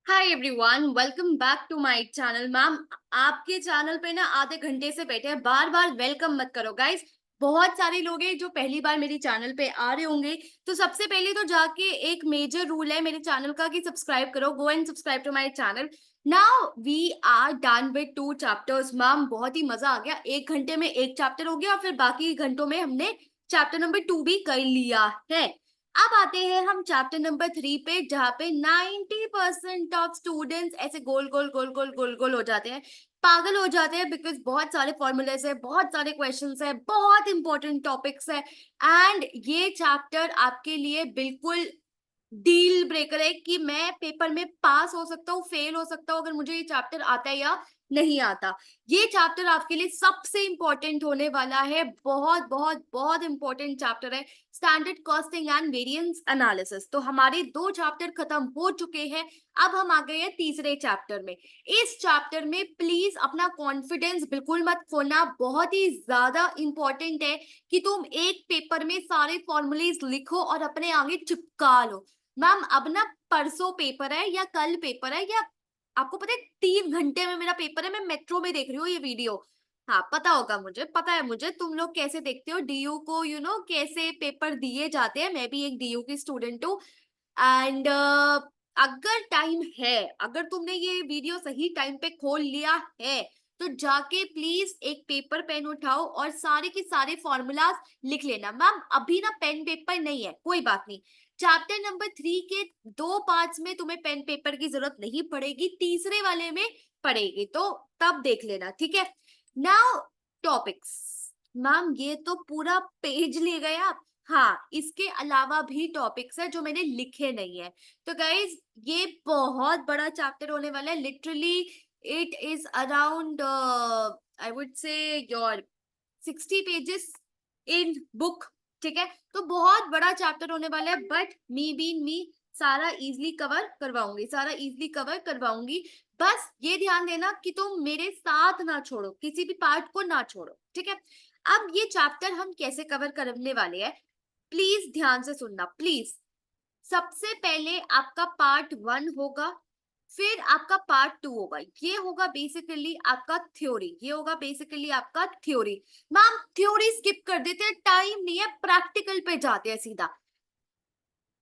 Hi everyone, welcome back to my channel. Ma'am, आपके channel पे ना आधे घंटे से बैठे हैं, बार बार वेलकम मत करो गाइस। बहुत सारे लोग हैं जो पहली बार मेरी चैनल पे आ रहे होंगे। तो सबसे पहले तो जाके एक मेजर रूल है मेरे चैनल का कि सब्सक्राइब करो। Go and subscribe to my channel. Now we are done with 2 chapters. Ma'am, बहुत ही मजा आ गया। 1 घंटे में एक चैप्टर हो गया और फिर बाकी घंटों में हमने चैप्टर नंबर 2 भी कर लिया है। अब आते हैं हम चैप्टर नंबर 3 पे, जहाँ पे 90% ऑफ स्टूडेंट्स ऐसे गोल गोल गोल गोल गोल गोल हो जाते हैं, पागल हो जाते हैं, बिकॉज बहुत सारे फॉर्मूलेस है, बहुत सारे क्वेश्चंस है, बहुत इंपॉर्टेंट टॉपिक्स है। एंड ये चैप्टर आपके लिए बिल्कुल डील ब्रेकर है कि मैं पेपर में पास हो सकता हूँ, फेल हो सकता हूँ, अगर मुझे ये चैप्टर आता है या नहीं आता। ये चैप्टर आपके लिए सबसे इंपॉर्टेंट होने वाला है। बहुत बहुत बहुत इंपॉर्टेंट चैप्टर है, standard costing and variance analysis. तो हमारे 2 चैप्टर खत्म हो चुके हैं। अब हम आ गए हैं तीसरे चैप्टर में। इस चैप्टर में प्लीज अपना कॉन्फिडेंस बिल्कुल मत खोना। बहुत ही ज्यादा इंपॉर्टेंट है कि तुम एक पेपर में सारे फॉर्मूलेज लिखो और अपने आगे चिपका लो। मैम, अब ना परसों पेपर है या कल पेपर है, या आपको पता है 3 घंटे में मेरा पेपर है। मैं मेट्रो में देख रही हूँ ये वीडियो। हाँ, पता होगा, मुझे पता है मुझे तुम लोग कैसे देखते हो डीयू को, कैसे पेपर दिए जाते हैं। मैं भी एक डीयू की स्टूडेंट हूँ। एंड अगर टाइम है, अगर तुमने ये वीडियो सही टाइम पे खोल लिया है, तो जाके प्लीज एक पेपर पेन उठाओ और सारे के सारे फॉर्मूलाज लिख लेना। मैम, अभी ना पेन पेपर नहीं है, कोई बात नहीं। चैप्टर नंबर 3 के 2 पार्ट्स में तुम्हें पेन पेपर की जरूरत नहीं पड़ेगी, तीसरे वाले में पड़ेगी, तो तब देख लेना, ठीक है। Now topics. मैम, ये तो पूरा पेज ले गए आप। हाँ, इसके अलावा भी टॉपिक्स है जो मैंने लिखे नहीं है। तो गाइज, ये बहुत बड़ा चैप्टर होने वाला है। Literally it is around I would say your 60 pages in book, ठीक है। तो बहुत बड़ा चैप्टर होने वाला है, बट मी बीन मी सारा इजली कवर करवाऊंगी, सारा इजली कवर करवाऊंगी। बस ये ध्यान देना कि तुम मेरे साथ ना छोड़ो, किसी भी पार्ट को ना छोड़ो, ठीक है। अब ये चैप्टर हम कैसे कवर करने वाले हैं, प्लीज ध्यान से सुनना प्लीज। सबसे पहले आपका पार्ट 1 होगा, फिर आपका पार्ट 2 होगा। ये होगा बेसिकली आपका थ्योरी, ये होगा बेसिकली आपका थ्योरी। मैम, थ्योरी स्किप कर देते हैं, टाइम नहीं है, प्रैक्टिकल पे जाते हैं सीधा।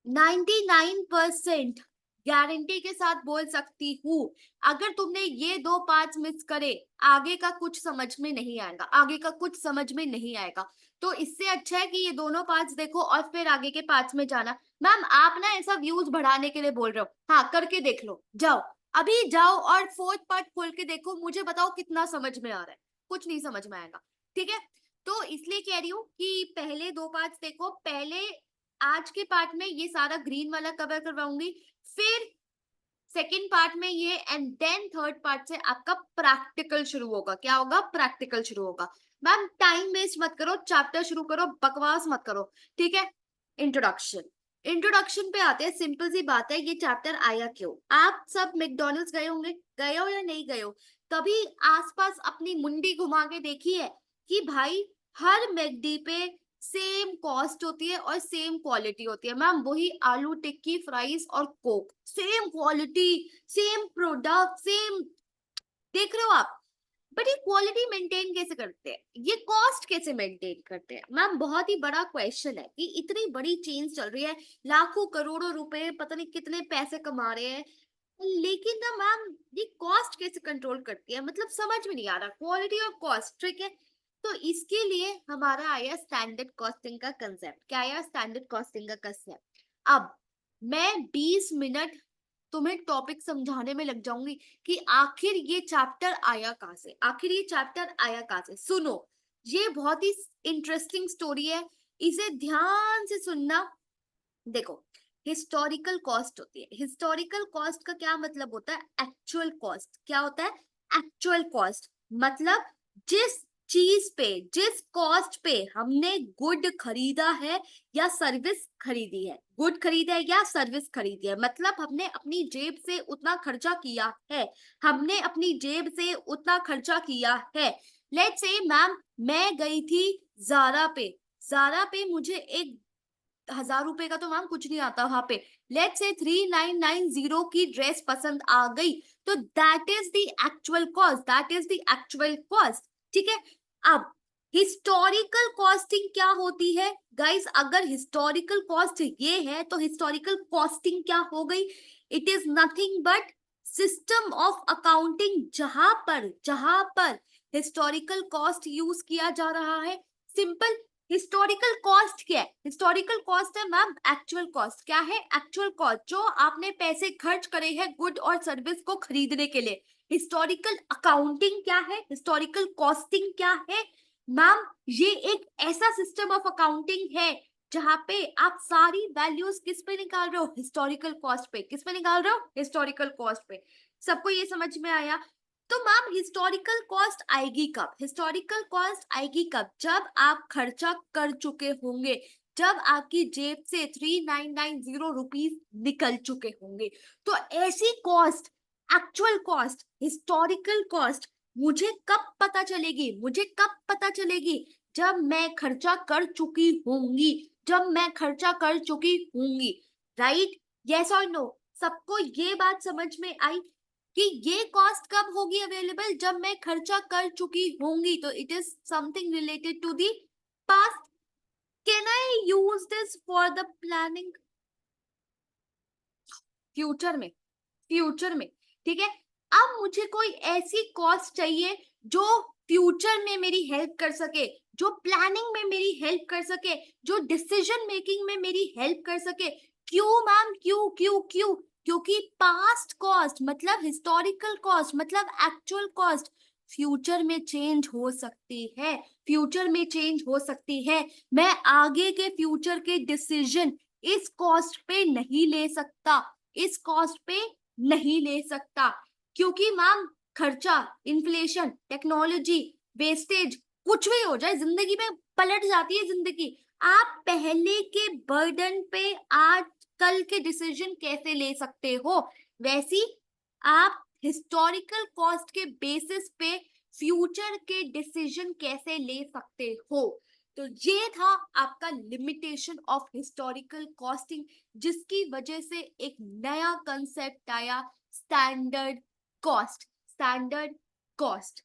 99% गारंटी के साथ बोल सकती हूँ, अगर तुमने ये 2 पार्ट्स मिस करे, आगे का कुछ समझ में नहीं आएगा, आगे का कुछ समझ में नहीं आएगा। तो इससे अच्छा है कि ये दोनों पार्ट्स देखो और फिर आगे के पार्ट्स में जाना। मैम, आप ना ऐसा व्यूज बढ़ाने के लिए बोल रहे हो, हाँ करके देख लो, जाओ अभी जाओ और 4th पार्ट खोल के देखो, मुझे बताओ कितना समझ में आ रहा है। कुछ नहीं समझ में आएगा, ठीक है। तो इसलिए कह रही हूँ कि पहले 2 पार्ट्स देखो। पहले आज के पार्ट में ये सारा ग्रीन वाला कवर करवाऊंगी, फिर सेकेंड पार्ट में ये, एंड देन थर्ड पार्ट से आपका प्रैक्टिकल शुरू होगा। क्या होगा? प्रैक्टिकल शुरू होगा। मैम, टाइम वेस्ट मत करो, चैप्टर शुरू करो, बकवास मत करो, ठीक है। इंट्रोडक्शन। इंट्रोडक्शन पे आते हैं। सिंपल सी बात है, ये चैप्टर आया क्यों। आप सब मैकडॉनल्ड्स गए होंगे, गए हो या नहीं गए हो? कभी आसपास अपनी मुंडी घुमा के देखी है कि भाई हर मैकडी पे सेम कॉस्ट होती है और सेम क्वालिटी होती है। मैम, वही आलू टिक्की, फ्राइज और Coke, same quality, same product, same, देख रहे हो आप। बट ये क्वालिटी मेंटेन कैसे करते हैं, ये कॉस्ट कैसे मेंटेन करते हैं? मैम, बहुत ही बड़ा क्वेश्चन है कि इतनी बड़ी चेंज चल रही है, लाखों करोड़ों रुपए, पता नहीं कितने पैसे कमा रहे हैं, लेकिन ना मैम, ये कॉस्ट कैसे कंट्रोल करती है, मतलब समझ में नहीं आ रहा, क्वालिटी और कॉस्ट, ठीक है। तो इसके लिए हमारा आया स्टैंडर्ड कॉस्टिंग का कंसेप्ट। क्या आया? स्टैंडर्ड कॉस्टिंग का कंसेप्ट। अब मैं 20 मिनट तुम्हें टॉपिक समझाने में लग जाऊंगी कि आखिर ये चैप्टर आया कहाँ से, आखिर ये चैप्टर आया कहाँ से। सुनो, ये बहुत ही इंटरेस्टिंग स्टोरी है, इसे ध्यान से सुनना। देखो, हिस्टोरिकल कॉस्ट होती है। हिस्टोरिकल कॉस्ट का क्या मतलब होता है? Actual cost. क्या होता है? Actual cost. मतलब जिस चीज पे, जिस कॉस्ट पे हमने गुड खरीदा है या सर्विस खरीदी है, गुड खरीदा है या सर्विस खरीदी है, मतलब हमने अपनी जेब से उतना खर्चा किया है, हमने अपनी जेब से उतना खर्चा किया है। लेट्स से मैम, मैं गई थी जारा पे, जारा पे मुझे एक 1000 रुपए का तो मैम कुछ नहीं आता वहां पे। लेट्स से 3990 की ड्रेस पसंद आ गई, तो that is the actual cost, that is the actual cost. ठीक है। अब हिस्टोरिकल कॉस्टिंग क्या होती है गाइस? अगर हिस्टोरिकल कॉस्ट ये है तो हिस्टोरिकल कॉस्टिंग क्या हो गई? It is nothing but system of accounting जहां पर हिस्टोरिकल कॉस्ट यूज किया जा रहा है। सिंपल। हिस्टोरिकल कॉस्ट क्या है? हिस्टोरिकल कॉस्ट है मैम एक्चुअल कॉस्ट। क्या है एक्चुअल कॉस्ट? जो आपने पैसे खर्च करे हैं गुड और सर्विस को खरीदने के लिए। हिस्टोरिकल अकाउंटिंग क्या है? हिस्टोरिकल कॉस्टिंग क्या है मैम? ये एक ऐसा सिस्टम ऑफ अकाउंटिंग है जहां पे आप सारी वैल्यूज किस पे निकाल रहे हो? हिस्टोरिकल कॉस्ट पे। किस पे निकाल रहे हो? हिस्टोरिकल कॉस्ट पे। सबको ये समझ में आया? तो मैम हिस्टोरिकल कॉस्ट आएगी कब? हिस्टोरिकल कॉस्ट आएगी कब? जब आप खर्चा कर चुके होंगे, जब आपकी जेब से 3990 रुपीज निकल चुके होंगे। तो ऐसी cost, actual cost, historical cost मुझे कब पता चलेगी? मुझे कब पता चलेगी? जब मैं खर्चा कर चुकी होंगी, जब मैं खर्चा कर चुकी होंगी। राइट? यस और नो? सबको ये बात समझ में आई कि ये कॉस्ट कब होगी अवेलेबल? जब मैं खर्चा कर चुकी होंगी। तो it is something related to the past. Can I use this for the planning future में? फ्यूचर में। ठीक है। अब मुझे कोई ऐसी कॉस्ट चाहिए जो फ्यूचर में मेरी हेल्प कर सके, जो प्लानिंग में मेरी हेल्प कर सके, जो डिसीजन मेकिंग में मेरी हेल्प कर सके। क्यों मैम? क्यों क्यों क्यों? क्योंकि पास्ट कॉस्ट मतलब हिस्टोरिकल कॉस्ट मतलब एक्चुअल कॉस्ट फ्यूचर में चेंज हो सकती है। फ्यूचर में चेंज हो सकती है। मैं आगे के फ्यूचर के डिसीजन इस कॉस्ट पे नहीं ले सकता, इस कॉस्ट पे नहीं ले सकता। क्योंकि मैम खर्चा, इन्फ्लेशन, टेक्नोलॉजी, वेस्टेज, कुछ भी हो जाए जिंदगी में पलट जाती है जिंदगी। आप पहले के बर्डन पे आज कल के डिसीजन कैसे ले सकते हो, वैसी आप हिस्टोरिकल कॉस्ट के बेसिस पे फ्यूचर के डिसीजन कैसे ले सकते हो। तो ये था आपका लिमिटेशन ऑफ हिस्टोरिकल कॉस्टिंग, जिसकी वजह से एक नया कंसेप्ट आया, स्टैंडर्ड कॉस्ट। Standard cost.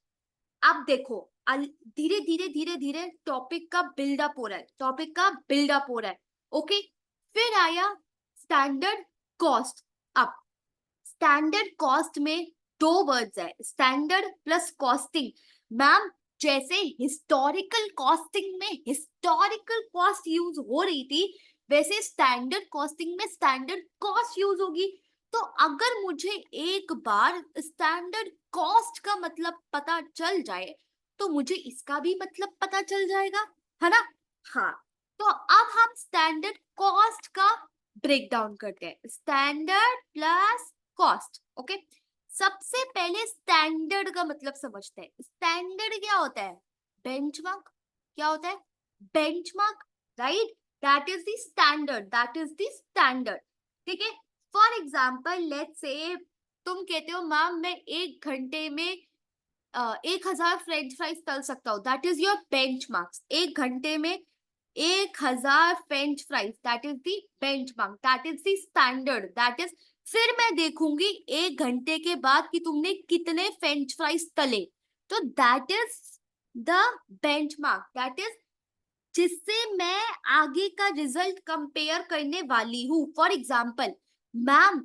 अब देखो धीरे धीरे धीरे धीरे टॉपिक का बिल्डअप हो रहा है, टॉपिक का बिल्डअप हो रहा है। ओके। फिर आया स्टैंडर्ड कॉस्ट। अब स्टैंडर्ड कॉस्ट में दो वर्ड्स है, स्टैंडर्ड प्लस कॉस्टिंग। मैम जैसे हिस्टोरिकल कॉस्टिंग में हिस्टोरिकल कॉस्ट यूज हो रही थी, वैसे स्टैंडर्ड कॉस्टिंग में स्टैंडर्ड कॉस्ट यूज होगी। तो अगर मुझे एक बार स्टैंडर्ड कॉस्ट का मतलब पता चल जाए तो मुझे इसका भी मतलब पता चल जाएगा, है ना? हाँ। तो अब हम स्टैंडर्ड कॉस्ट का ब्रेक डाउन करते हैं, स्टैंडर्ड प्लस कॉस्ट। ओके। सबसे पहले स्टैंडर्ड का मतलब समझते हैं। स्टैंडर्ड क्या होता है? बेंचमार्क। क्या होता है? Benchmark. Right? That is the standard, that is the standard. ठीक है। फॉर एग्जाम्पल लेट्स से तुम कहते हो मैम मैं 1 घंटे में 1000 फ्रेंच फ्राइज तल सकता हूँ, दैट इज योर बेंचमार्क। 1 घंटे में 1000 French fries, that is the benchmark, that is the standard, that is. फिर मैं देखूंगी 1 घंटे के बाद कि तुमने कितने फ्रेंच फ्राइज तले। तो that is the benchmark, that is जिससे मैं आगे का रिजल्ट कंपेयर करने वाली हूँ। फॉर एग्जाम्पल मैम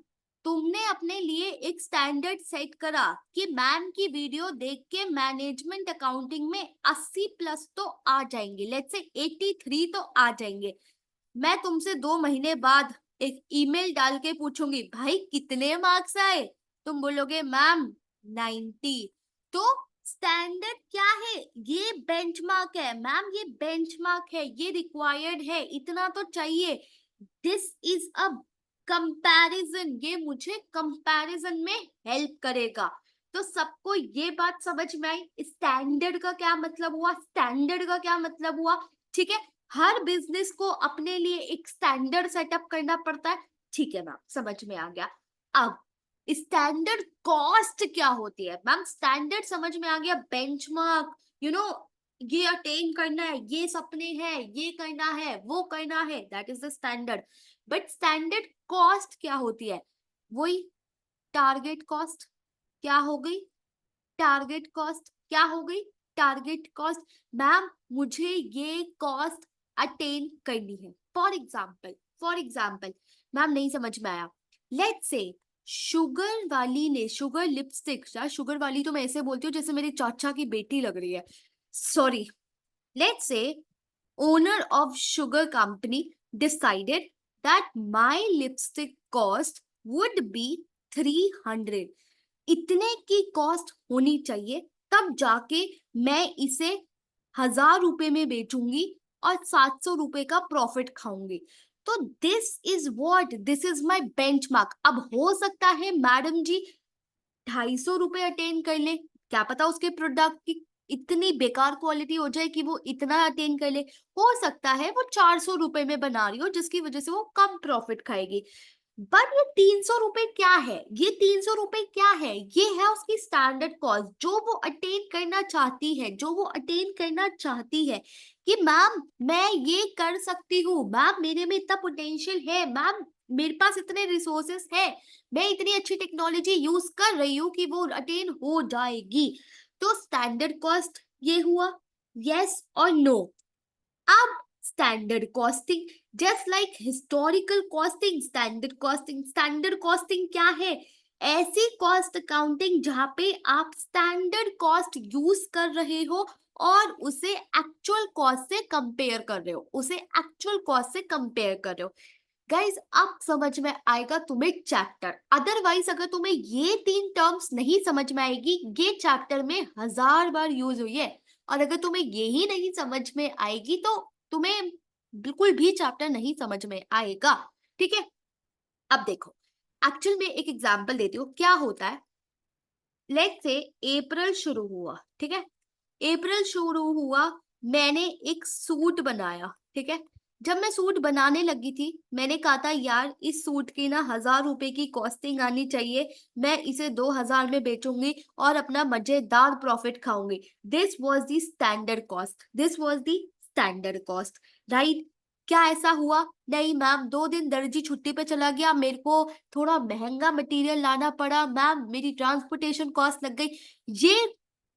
तुमने अपने लिए एक स्टैंडर्ड सेट करा कि मैम की वीडियो देख के मैनेजमेंट अकाउंटिंग में 80 प्लस तो आ जाएंगे, लेट्स से 83 तो आ जाएंगे। मैं तुमसे 2 महीने बाद एक ईमेल डाल के पूछूंगी भाई कितने मार्क्स आए, तुम बोलोगे मैम 90। तो स्टैंडर्ड क्या है? ये बेंचमार्क है मैम, ये बेंचमार्क है, ये रिक्वायर्ड है, इतना तो चाहिए। दिस इज अ कंपैरिजन, ये मुझे कंपैरिजन में हेल्प करेगा। तो सबको ये बात समझ में आई स्टैंडर्ड का क्या मतलब हुआ, स्टैंडर्ड का क्या मतलब हुआ। ठीक है। हर बिजनेस को अपने लिए एक स्टैंडर्ड सेटअप करना पड़ता है। ठीक है मैम, समझ में आ गया। अब स्टैंडर्ड कॉस्ट क्या होती है मैम? स्टैंडर्ड समझ में आ गया, बेंचमार्क, यू नो ये अटेन करना है, ये सपने हैं, ये करना है, वो करना है, that is the standard. But standard cost क्या होती है? वही टारगेट कॉस्ट। क्या हो गई? Target cost. क्या हो गई? Target cost. मैम मुझे ये कॉस्ट अटेन करनी है। फॉर एग्जाम्पल मैम नहीं समझ में आया। लेट्स से शुगर वाली ने, शुगर लिपस्टिक, या शुगर वाली तो मैं ऐसे बोलती हूँ जैसे मेरी चाचा की बेटी लग रही है, sorry. Let's say owner of sugar company decided that my lipstick cost would be 300। इतने की कॉस्ट होनी चाहिए, तब जाके मैं इसे 1000 रुपए में बेचूंगी और 700 रुपए का प्रॉफिट खाऊंगी। तो दिस इज माई बेंचमार्क। अब हो सकता है मैडम जी 250 रुपए अटेन कर ले, क्या पता उसके प्रोडक्ट की इतनी बेकार क्वालिटी हो जाए कि वो इतना अटेन कर ले। हो सकता है वो 400 रुपए में बना रही हो जिसकी वजह से वो कम प्रॉफिट खाएगी। बट ये 300 रुपए क्या है? ये 300 रुपए क्या है? ये है उसकी स्टैंडर्ड कॉस्ट जो वो अटेन करना चाहती है, जो वो अटेन करना चाहती है कि मैम मैं ये कर सकती हूँ, मैम मेरे में इतना पोटेंशियल है, मैम मेरे पास इतने रिसोर्सेस है, मैं इतनी अच्छी टेक्नोलॉजी यूज कर रही हूँ कि वो अटेन हो जाएगी। तो स्टैंडर्ड कॉस्ट ये हुआ, यस और नो। अब standard costing, just like historical costing, standard costing क्या है? ऐसी कॉस्ट अकाउंटिंग जहां पे आप स्टैंडर्ड कॉस्ट यूज कर रहे हो और उसे एक्चुअल कॉस्ट से कंपेयर कर रहे हो, उसे एक्चुअल कॉस्ट से कंपेयर कर रहे हो। गाइज अब समझ में आएगा तुम्हें चैप्टर। अदरवाइज अगर तुम्हें ये 3 टर्म्स नहीं समझ में आएगी, ये चैप्टर में 1000 बार यूज हुई है, और अगर तुम्हें ये ही नहीं समझ में आएगी तो तुम्हें बिल्कुल भी चैप्टर नहीं समझ में आएगा। ठीक है, अब देखो एक्चुअल में एक एग्जांपल देती हूँ क्या होता है। लेट्स से अप्रैल शुरू हुआ, ठीक है, अप्रैल शुरू हुआ, मैंने एक सूट बनाया, ठीक है। जब मैं सूट बनाने लगी थी मैंने कहा था यार इस सूट की ना 1000 रुपए की कॉस्टिंग आनी चाहिए, मैं इसे 2000 में बेचूंगी और अपना मजेदार प्रॉफिट खाऊंगी। This was the standard cost, this was the standard cost, right. क्या ऐसा हुआ? नहीं मैम, 2 दिन दर्जी छुट्टी पे चला गया, मेरे को थोड़ा महंगा मटेरियल लाना पड़ा, मैम मेरी ट्रांसपोर्टेशन कॉस्ट लग गई, ये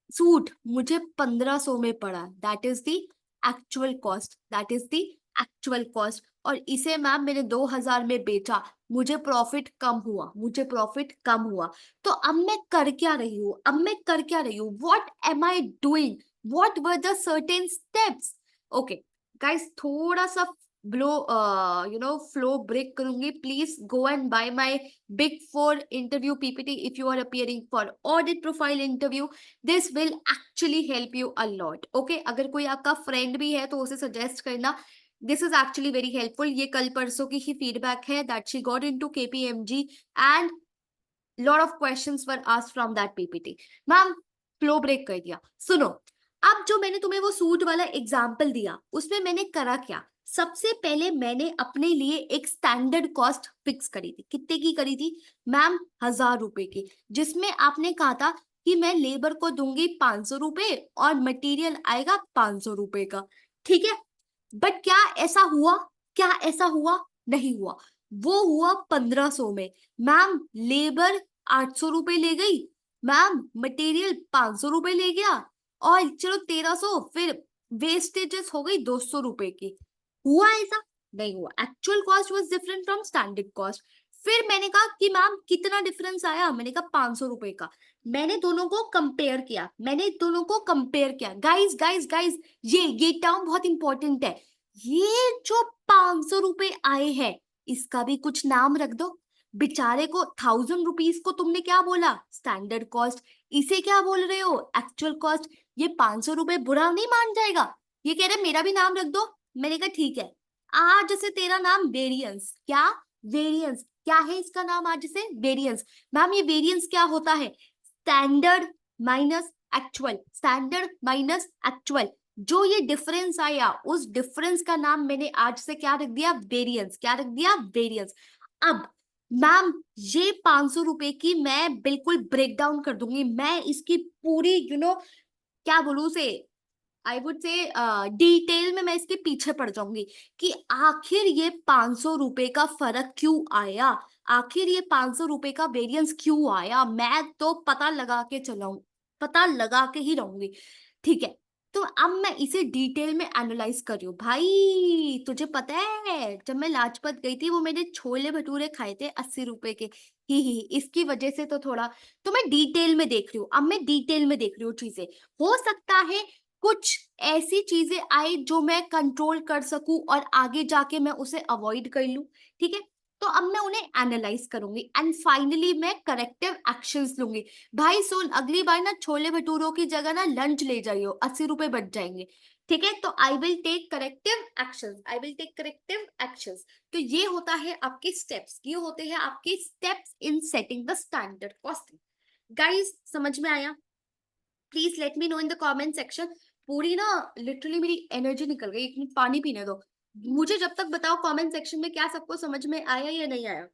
सूट मुझे 1500 में पड़ा। That is the actual cost, that is the actual cost. और इसे मैम मैंने 2000 में बेचा, मुझे प्रॉफिट कम हुआ, मुझे प्रॉफिट कम हुआ। तो अब मैं कर क्या रही हूँ? अब मैं कर क्या रही हूँ? What am I doing? What were the certain steps? Okay guys, थोड़ा सा ब्लो फ्लो ब्रेक करूंगी। Please go and buy my big 4 interview PPT if you are appearing for audit profile interview. This will actually help you a lot. Okay, अगर कोई आपका friend भी है तो उसे सजेस्ट करना। This is actually very helpful. ये कल परसों की ही फीडबैक है that she got into KPMG and lot of questions were asked from that PPT. Ma'am flow break कर दिया, सुनो। अब जो मैंने तुम्हें वो सूट वाला एग्जाम्पल दिया उसमें मैंने करा क्या? सबसे पहले मैंने अपने लिए एक स्टैंडर्ड कॉस्ट फिक्स करी थी। कितने की करी थी मैम? 1000 रुपए की, जिसमें आपने कहा था कि मैं लेबर को दूंगी 500 रुपए और मटेरियल आएगा 500 रुपए का, ठीक है। बट क्या ऐसा हुआ? क्या ऐसा हुआ? नहीं हुआ। वो हुआ 1500 में। मैम लेबर 800 रुपए ले गई, मैम मटेरियल 500 रुपए ले गया, और चलो 1300, फिर वेस्टेजेस हो गई 200 रुपए की। हुआ ऐसा? नहीं हुआ। Actual cost was different from standard cost. फिर मैंने कहा कि मैम कितना डिफरेंस आया? मैंने कहा 500 रुपए का। मैंने दोनों को कंपेयर किया, मैंने दोनों को कंपेयर किया। गाइस गाइस गाइस, ये टर्म बहुत इंपॉर्टेंट है। ये जो 500 रुपए आए हैं इसका भी कुछ नाम रख दो। बेचारे को 1000 रुपीज को तुमने क्या बोला? Standard cost. इसे क्या बोल रहे हो? Actual cost. ये 500 रुपए बुरा नहीं मान जाएगा? ये कह रहे मेरा भी नाम रख दो। मैंने कहा ठीक है। आज से तेरा नाम वेरिएंस। क्या? वेरिएंस। क्या है इसका नाम आज से? वेरिएंस। मैम ये वेरिएंस क्या होता है? Standard minus actual, standard minus actual. जो ये डिफरेंस आया उस डिफरेंस का नाम मैंने आज से क्या रख दिया? वेरिएंस। क्या रख दिया? वेरिएंस। अब मैम ये 500 रुपए की मैं बिल्कुल ब्रेक डाउन कर दूंगी, मैं इसकी पूरी क्या बोलूं उसे, आई वुड से डिटेल में मैं इसके पीछे पड़ जाऊंगी कि आखिर ये 500 रुपए का फर्क क्यों आया, आखिर ये 500 रुपए का वेरिएंस क्यों आया, मैं तो पता लगा के चलाऊं, पता लगा के ही रहूंगी। ठीक है, तो अब मैं इसे डिटेल में एनालाइज कर रही हूँ। भाई तुझे पता है जब मैं लाजपत गई थी वो मैंने छोले भटूरे खाए थे 80 रुपए के, ही इसकी वजह से तो थोड़ा, तो मैं डिटेल में देख रही हूँ, अब मैं डिटेल में देख रही हूँ चीजें। हो सकता है कुछ ऐसी चीजें आए जो मैं कंट्रोल कर सकूं और आगे जाके मैं उसे अवॉइड कर लूं। ठीक है, तो अब मैं उन्हें एनालाइज करूंगी एंड फाइनली मैं करेक्टिव एक्शंस लूंगी। भाई सुन, अगली बार ना छोले भटूरों की जगह ना लंच ले जाइयो, 80 रुपए बच जाएंगे। ठीक है, तो I will take corrective actions, I will take corrective actions. तो ये होता है आपके स्टेप्स, ये होते हैं आपके steps in setting the standard costing. Guys समझ में आया? Please let me know in the comment section. पूरी ना लिटरली मेरी एनर्जी निकल गई, एक मिनट पानी पीने दो मुझे। जब तक बताओ कमेंट सेक्शन में क्या सबको समझ में आया या नहीं आया,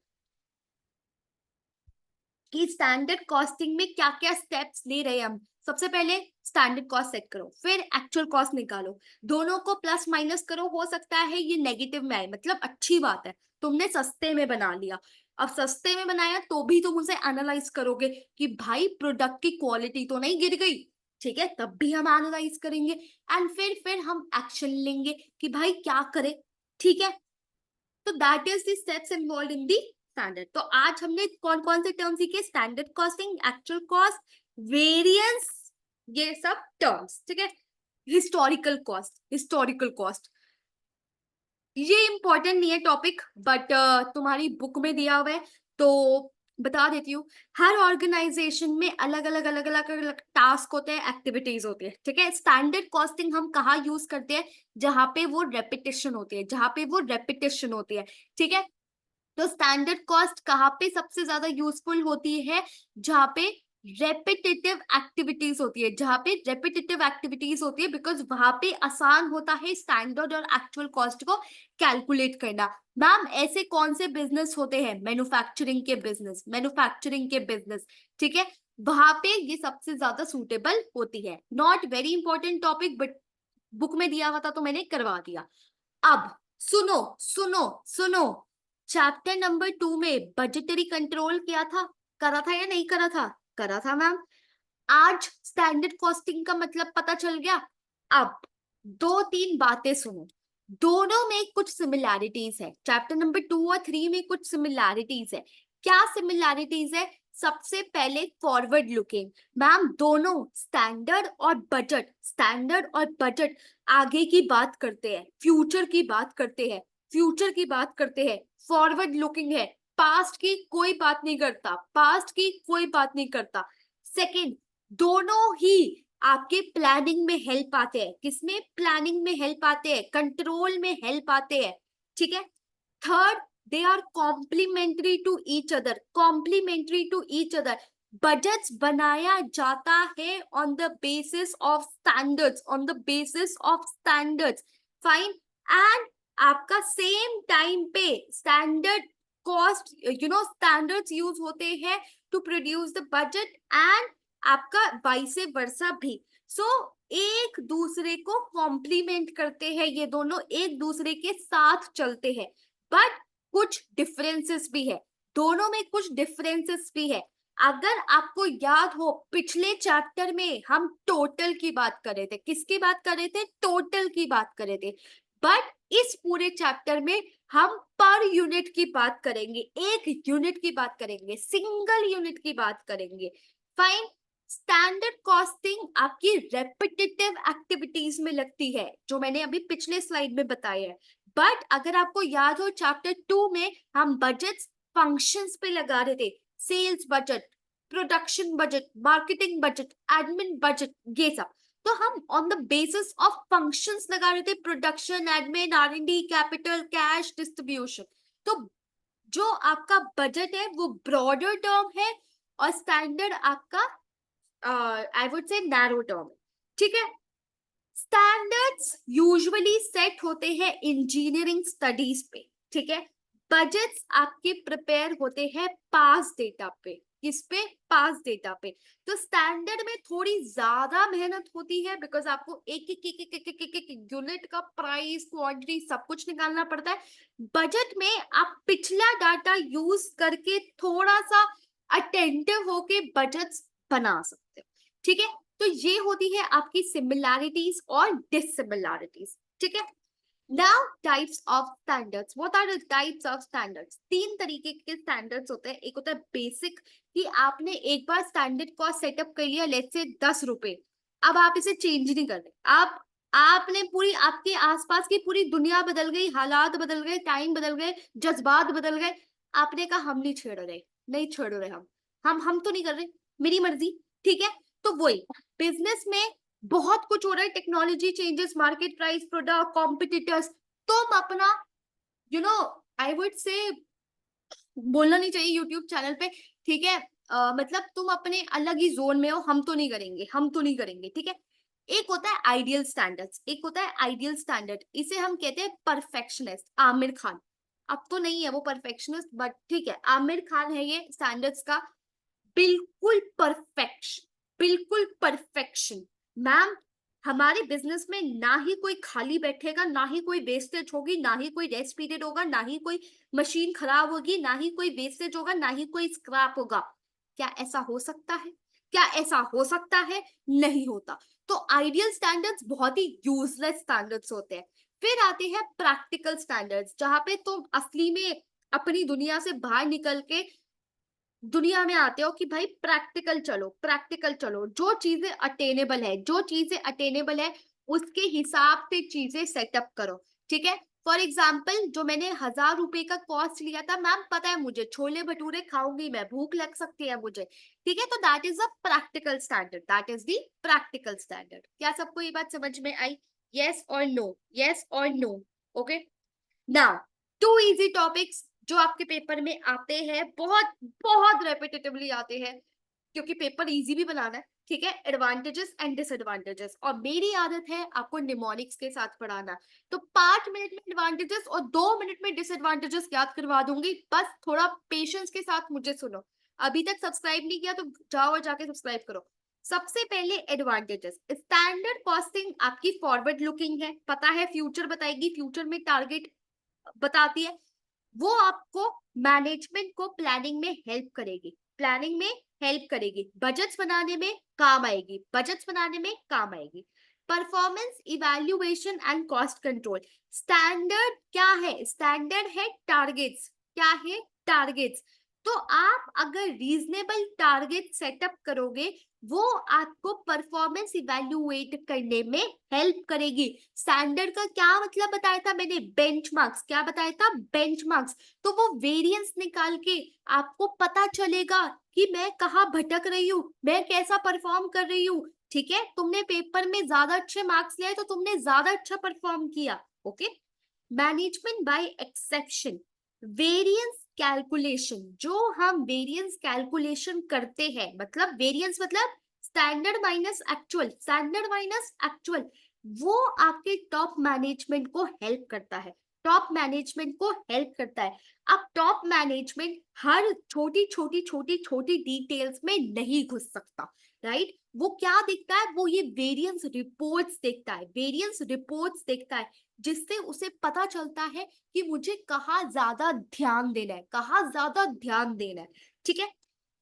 कि स्टैंडर्ड कॉस्टिंग में क्या क्या स्टेप्स ले रहे हैं हम। सबसे पहले स्टैंडर्ड कॉस्ट सेट करो, फिर एक्चुअल कॉस्ट निकालो, दोनों को प्लस माइनस करो। हो सकता है ये नेगेटिव में आए, मतलब अच्छी बात है, तुमने सस्ते में बना लिया। अब सस्ते में बनाया तो भी तुम उसे एनालाइज करोगे कि भाई प्रोडक्ट की क्वालिटी तो नहीं गिर गई। ठीक है, तब भी हम एनालाइज करेंगे एंड फिर हम एक्शन लेंगे कि भाई क्या करें। ठीक है, तो that is the steps involve in the standard. तो आज हमने कौन कौन से टर्म सीखे? Standard costing, actual cost, variance, ये सब टर्म्स। ठीक है, हिस्टोरिकल कॉस्ट, हिस्टोरिकल कॉस्ट ये इंपॉर्टेंट नहीं है टॉपिक, बट तुम्हारी बुक में दिया हुआ है तो बता देती हूँ। हर ऑर्गेनाइजेशन में अलग अलग टास्क होते हैं, एक्टिविटीज होती है। ठीक है, स्टैंडर्ड कॉस्टिंग हम कहाँ यूज करते हैं? जहां पे वो रेपिटेशन होती है, जहां पे वो रेपिटेशन होती है। ठीक है, तो स्टैंडर्ड कॉस्ट कहाँ पे सबसे ज्यादा यूजफुल होती है? जहाँ पे रेपिटेटिव एक्टिविटीज होती है, जहाँ पे रेपिटेटिव एक्टिविटीज होती है, बिकॉज वहां पे आसान होता है स्टैंडर्ड और एक्चुअल कॉस्ट को कैलकुलेट करना। मैम ऐसे कौन से बिजनेस होते हैं? मैन्युफैक्चरिंग के बिजनेस, मैन्युफैक्चरिंग के बिजनेस। ठीक है, वहां पे ये सबसे ज्यादा सूटेबल होती है। Not very important topic, but book में दिया हुआ था तो मैंने करवा दिया। अब सुनो सुनो सुनो, चैप्टर नंबर 2 में बजटरी कंट्रोल क्या था? करा था या नहीं करा था? करा था मैम। आज स्टैंडर्ड कॉस्टिंग का मतलब पता चल गया। अब दो तीन बातें सुनो, दोनों में कुछ सिमिलैरिटीज है, चैप्टर नंबर 2 और 3 में कुछ सिमिलैरिटीज है। क्या सिमिलैरिटीज है? सबसे पहले फॉरवर्ड लुकिंग। मैम दोनों स्टैंडर्ड और बजट, स्टैंडर्ड और बजट आगे की बात करते हैं, फ्यूचर की बात करते हैं, फ्यूचर की बात करते हैं। फॉरवर्ड लुकिंग है, पास्ट की कोई बात नहीं करता, पास्ट की कोई बात नहीं करता। सेकंड, दोनों ही आपके प्लानिंग में हेल्प आते हैं। किसमें? प्लानिंग में हेल्प आते हैं, कंट्रोल में हेल्प आते हैं। ठीक है, third, they are complementary to each other, complementary to each other. Budgets बनाया जाता है on the basis of standards, on the basis of standards. Fine, and आपका सेम टाइम पे स्टैंडर्ड कॉस्ट, स्टैंडर्ड्स यूज होते हैं to produce the budget, and आपका vice versa भी। So एक दूसरे को कॉम्प्लीमेंट करते हैं, ये दोनों एक दूसरे के साथ चलते हैं। बट कुछ डिफरेंसेस भी है, दोनों में कुछ डिफरेंसेस भी है। अगर आपको याद हो पिछले चैप्टर में हम टोटल की बात कर रहे थे, किसकी बात कर रहे थे? टोटल की बात कर रहे थे। बट इस पूरे चैप्टर में हम पर यूनिट की बात करेंगे, एक यूनिट की बात करेंगे, सिंगल यूनिट की बात करेंगे। फाइन, स्टैंडर्ड कॉस्टिंग आपकी रेपिटेटिव एक्टिविटीज में लगती है, जो मैंने अभी पिछले स्लाइड में बताया है। बट अगर आपको याद हो चैप्टर 2 में हम बजट फंक्शंस पे लगा रहे थे, sales budget, production budget, marketing budget, admin budget, ये सब। तो हम on the basis of functions लगा रहे थे, production, admin, R&D, capital, cash, distribution. तो जो आपका बजट है वो ब्रॉडर टर्म है और स्टैंडर्ड आपका I would say narrow term. ठीक है, स्टैंडर्ड्स यूजुअली सेट होते हैं इंजीनियरिंग स्टडीज पे। ठीक है, बजट्स आपके प्रिपेयर होते हैं पास डेटा पे। किस पे? पास डेटा पे। तो स्टैंडर्ड में थोड़ी ज्यादा मेहनत होती है, बिकॉज आपको एक यूनिट का प्राइस, क्वांटिटी, सब कुछ निकालना पड़ता है। बजट में आप पिछला डाटा यूज करके थोड़ा सा अटेंटिव होके बजट्स बना सकते हो। ठीक है, तो ये होती है आपकी सिमिलैरिटीज और डिसिमिलैरिटीज। ठीक है, now types of standards. What are the types of standards? तीन तरीके के स्टैंडर्ड्स होते हैं। एक होता है बेसिक, कि आपने एक बार स्टैंडर्ड कॉस्ट सेटअप कर लिया, लेट्स से 10 रुपए, अब आप इसे चेंज नहीं कर रहे। आप आपने पूरी, आपके आसपास की पूरी दुनिया बदल गई, हालात बदल गए, टाइम बदल गए, जज्बात बदल गए। आपने कहा हम नहीं छेड़ रहे, नहीं छेड़ रहे, हम तो नहीं कर रहे, मेरी मर्जी। ठीक है, तो वही बिजनेस में बहुत कुछ हो रहा है, technology changes, market price, product, competitors. तुम अपना आई वुड से, बोलना नहीं चाहिए यूट्यूब चैनल पे, ठीक है, मतलब तुम अपने अलग ही जोन में हो, हम तो नहीं करेंगे, हम तो नहीं करेंगे। ठीक है, एक होता है आइडियल स्टैंडर्ड्स, एक होता है आइडियल स्टैंडर्ड, इसे हम कहते हैं परफेक्शनिस्ट। आमिर खान, अब तो नहीं है वो परफेक्शनिस्ट, बट ठीक है, आमिर खान है ये स्टैंडर्ड्स का। बिल्कुल परफेक्शन, बिल्कुल परफेक्शन। मैम, हमारे बिजनेस में ना ही कोई खाली बैठेगा, ना ही कोई वेस्टेज होगी, ना ही कोई रेस्ट पीरियड होगा, ना ही कोई मशीन खराब होगी, ना ही कोई वेस्टेज होगा, ना ही कोई स्क्रैप होगा। क्या ऐसा हो सकता है? क्या ऐसा हो सकता है? नहीं होता। तो आइडियल स्टैंडर्ड्स बहुत ही यूजलेस स्टैंडर्ड्स होते हैं। फिर आते हैं प्रैक्टिकल स्टैंडर्ड्स, जहां पे तुम असली में अपनी दुनिया से बाहर निकल के दुनिया में आते हो कि भाई प्रैक्टिकल चलो, प्रैक्टिकल चलो, जो चीजें अटेनेबल है, जो चीजें अटेनेबल है उसके हिसाब से चीजें सेटअप करो। ठीक है, फॉर एग्जाम्पल जो मैंने 1000 रुपए का कॉस्ट लिया था, मैम पता है मुझे छोले भटूरे खाऊंगी मैं, भूख लग सकती है मुझे। ठीक है, तो that is a practical standard, that is the practical standard. क्या सबको ये बात समझ में आई? यस और नो, यस और no. Okay, now two easy topics जो आपके पेपर में आते हैं, बहुत बहुत रेपिटेटिवली आते हैं, क्योंकि पेपर इजी भी बनाना है। ठीक है, एडवांटेजेस एंड डिसएडवांटेजेस, और मेरी आदत है आपको निमोनिक्स के साथ पढ़ाना। तो 5 मिनट में एडवांटेजेस और 2 मिनट में डिसएडवांटेजेस याद करवा दूंगी, बस थोड़ा पेशेंस के साथ मुझे सुनो। अभी तक सब्सक्राइब नहीं किया तो जाओ और जाके सब्सक्राइब करो। सबसे पहले एडवांटेजेस। स्टैंडर्ड कॉस्टिंग आपकी फॉरवर्ड लुकिंग है, पता है फ्यूचर बताएगी, फ्यूचर में टारगेट बताती है। वो आपको मैनेजमेंट को प्लानिंग में हेल्प करेगी, प्लानिंग में हेल्प करेगी, बजट्स बनाने में काम आएगी, बजट्स बनाने में काम आएगी। Performance evaluation and cost control. Standard क्या है? स्टैंडर्ड है टारगेट्स। क्या है? टारगेट्स। तो आप अगर रीजनेबल टारगेट सेटअप करोगे, वो आपको परफॉर्मेंस इवैल्यूएट करने में हेल्प करेगी। स्टैंडर्ड का क्या मतलब बताया था मैंने? बेंचमार्क्स। क्या बताया था? बेंचमार्क्स। तो वो वेरिएंस निकाल के आपको पता चलेगा कि मैं कहाँ भटक रही हूँ, मैं कैसा परफॉर्म कर रही हूँ। ठीक है, तुमने पेपर में ज्यादा अच्छे मार्क्स लिए तो तुमने ज्यादा अच्छा परफॉर्म किया। Okay, management by exception. Variance calculation, जो हम वेरिएंस कैलकुलेशन करते हैं, मतलब वेरिएंस मतलब standard minus actual, standard minus actual, वो आपके टॉप मैनेजमेंट को हेल्प करता है, टॉप मैनेजमेंट को हेल्प करता है। अब टॉप मैनेजमेंट हर छोटी छोटी छोटी छोटी डिटेल्स में नहीं घुस सकता, राइट? वो क्या देखता है? वो ये वेरिएंस रिपोर्ट्स देखता है, वेरिएंस रिपोर्ट्स देखता है, जिससे उसे पता चलता है कि मुझे कहाँ ज्यादा ध्यान देना है, कहाँ ज्यादा ध्यान देना है। ठीक है,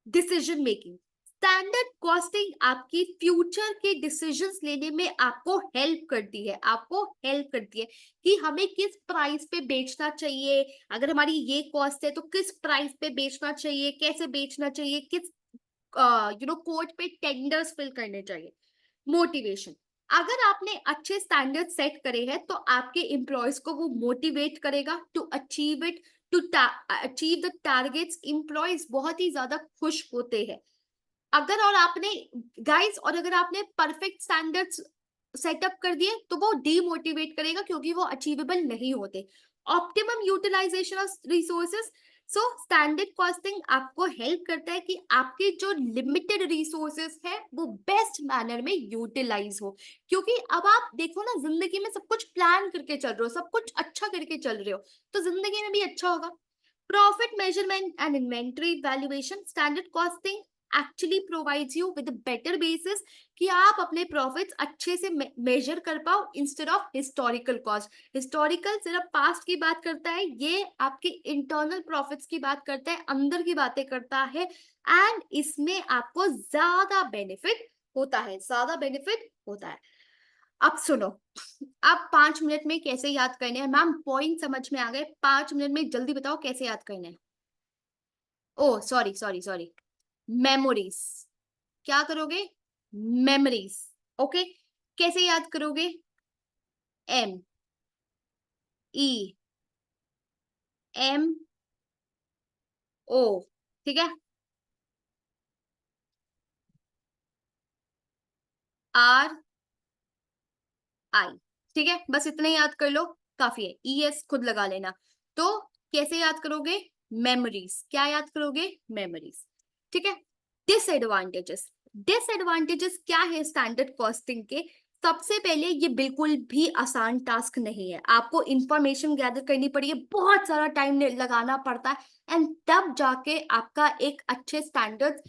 डिसीजन मेकिंग। स्टैंडर्ड कॉस्टिंग आपकी फ्यूचर के डिसीजंस लेने में आपको हेल्प करती है, आपको हेल्प करती है कि हमें किस प्राइस पे बेचना चाहिए। अगर हमारी ये कॉस्ट है तो किस प्राइस पे बेचना चाहिए, कैसे बेचना चाहिए, किस कोर्ट पे टेंडर्स फिल करने चाहिए। मोटिवेशन। अगर आपने अच्छे स्टैंडर्ड सेट करे हैं तो आपके एम्प्लॉयज को वो मोटिवेट करेगा to achieve it, to achieve the targets. Employees बहुत ही ज्यादा खुश होते हैं अगर, और आपने गाइस, और अगर आपने परफेक्ट स्टैंडर्ड्स सेटअप कर दिए तो वो डीमोटिवेट करेगा, क्योंकि वो अचीवेबल नहीं होते। Optimum utilisation of resources. So standard costing आपको हेल्प करता है कि आपके जो लिमिटेड रिसोर्सेस है वो बेस्ट मैनर में यूटिलाइज हो। क्योंकि अब आप देखो ना, जिंदगी में सब कुछ प्लान करके चल रहे हो, सब कुछ अच्छा करके चल रहे हो, तो जिंदगी में भी अच्छा होगा। Profit measurement and inventory valuation, standard costing actually provides you with a better basis कि आप अपने profits अच्छे से measure कर पाओ instead of historical cost. Historical सिर्फ past की बात करता है, ये आपके internal profits की बात करता है, अंदर की बातें करता है, and इसमें आपको ज्यादा benefit होता है, ज्यादा benefit होता है. अब सुनो, अब 5 मिनट में कैसे याद करने हैं मैम, पॉइंट समझ में आ गए, 5 मिनट में जल्दी बताओ कैसे याद करने हैं. ओ सॉरी सॉरी सॉरी, मेमोरीज. क्या करोगे? मेमोरीज. ओके, कैसे याद करोगे? एम ई एम ओ, ठीक है, आर आई, ठीक है, बस इतना ही याद कर लो, काफी है. ई एस खुद लगा लेना. तो कैसे याद करोगे? मेमोरीज. क्या याद करोगे? मेमोरीज. ठीक है. डिसएडवांटेजेस. डिसएडवांटेजेस क्या है स्टैंडर्ड कॉस्टिंग के? सबसे पहले ये बिल्कुल भी आसान टास्क नहीं है, आपको इंफॉर्मेशन गैदर करनी पड़ी है, बहुत सारा टाइम लगाना पड़ता है, एंड तब जाके आपका एक अच्छे स्टैंडर्ड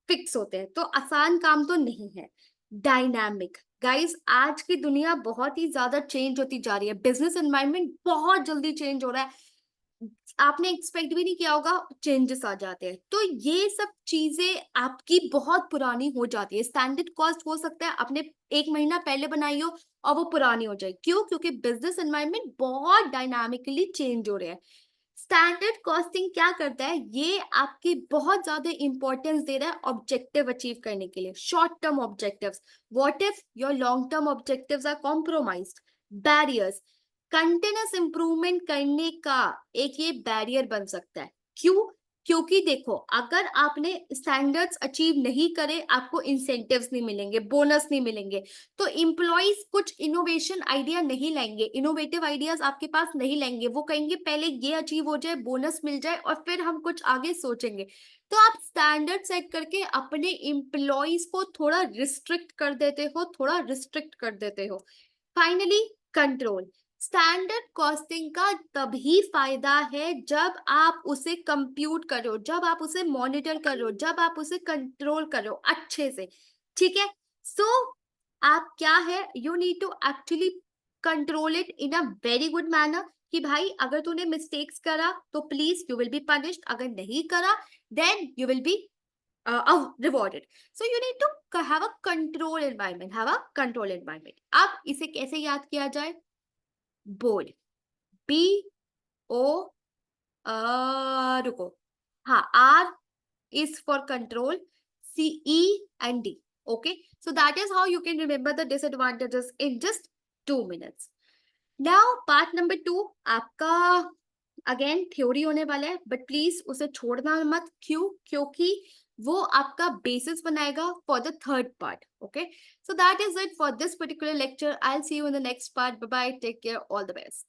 फिक्स होते हैं. तो आसान काम तो नहीं है. डायनामिक. गाइस, आज की दुनिया बहुत ही ज्यादा चेंज होती जा रही है, बिजनेस एनवायरनमेंट बहुत जल्दी चेंज हो रहा है, आपने एक्सपेक्ट भी नहीं किया होगा, चेंजेस आ जाते हैं. तो ये सब चीजें आपकी बहुत पुरानी हो जाती है. स्टैंडर्ड कॉस्ट हो सकता है आपने 1 महीना पहले बनाई हो और वो पुरानी हो जाए. क्यों? क्योंकि बिजनेस एनवायरनमेंट बहुत डायनामिकली चेंज हो रहे हैं. स्टैंडर्ड कॉस्टिंग क्या करता है? ये आपकी बहुत ज्यादा इंपॉर्टेंस दे रहा है ऑब्जेक्टिव अचीव करने के लिए, short term objectives. What if your long term objectives are compromised? Barriers. Continuous improvement करने का एक ये बैरियर बन सकता है. क्यों? क्योंकि देखो, अगर आपने स्टैंडर्ड्स अचीव नहीं करे, आपको इंसेंटिव्स नहीं मिलेंगे, बोनस नहीं मिलेंगे, तो इम्प्लॉइज कुछ इनोवेशन आइडिया नहीं लाएंगे, इनोवेटिव आइडियाज आपके पास नहीं लाएंगे. वो कहेंगे पहले ये अचीव हो जाए, बोनस मिल जाए, और फिर हम कुछ आगे सोचेंगे. तो आप स्टैंडर्ड सेट करके अपने इम्प्लॉइज को थोड़ा रिस्ट्रिक्ट कर देते हो, थोड़ा रिस्ट्रिक्ट कर देते हो. Finally, control. स्टैंडर्ड कॉस्टिंग का तभी फायदा है जब आप उसे कंप्यूट करो, जब आप उसे मॉनिटर करो, जब आप उसे कंट्रोल करो अच्छे से. ठीक है. सो आप क्या है, you need to actually control it in a very good manner, कि भाई अगर तूने मिस्टेक्स करा तो please you will be punished, अगर नहीं करा then you will be rewarded. So you need to have a control environment, have a control environment. अब इसे कैसे याद किया जाए? बोर्ड. बी ओ, रुको, हाँ, are is for control, C, E and D. Okay, so that is how you can remember the disadvantages in just 2 minutes. Now part number 2 आपका again theory होने वाला है, बट प्लीज उसे छोड़ना मत. क्यों? क्योंकि वो आपका बेसिस बनाएगा for the third part. Okay, so that is it for this particular lecture. I will see you in the next part. Bye bye, take care, all the best.